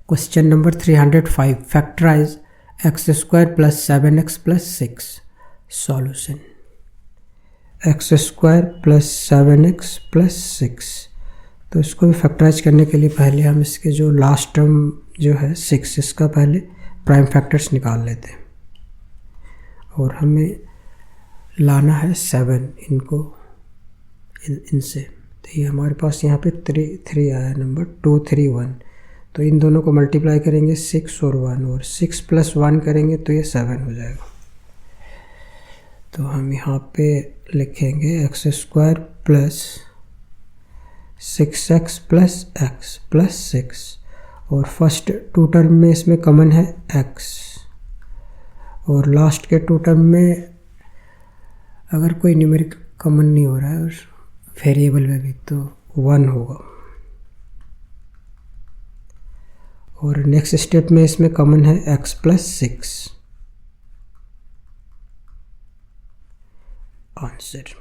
Question number 305 factorise x square plus 7x plus 6 solution x square plus 7x plus 6। तो इसको भी factorise करने के लिए पहले हम इसके जो लास्ट टर्म जो है 6 इसका पहले प्राइम फैक्टर्स निकाल लेते हैं और हमें लाना है 7 इनको इनसे। तो ये हमारे पास यहाँ पे 3 आया नंबर 2 3 1। तो इन दोनों को मल्टीप्लाई करेंगे 6 और 1 और 6 प्लस 1 करेंगे तो ये 7 हो जाएगा। तो हम यहाँ पे लिखेंगे x square plus 6x plus x plus 6 और फर्स्ट टू टर्म में इसमें कॉमन है x और लास्ट के टू टर्म में अगर कोई न्यूमेरिक कॉमन नहीं हो रहा है और वेरिएबल में भी तो 1 होगा। और नेक्स्ट स्टेप में इसमें कॉमन है x प्लस 6 आंसर।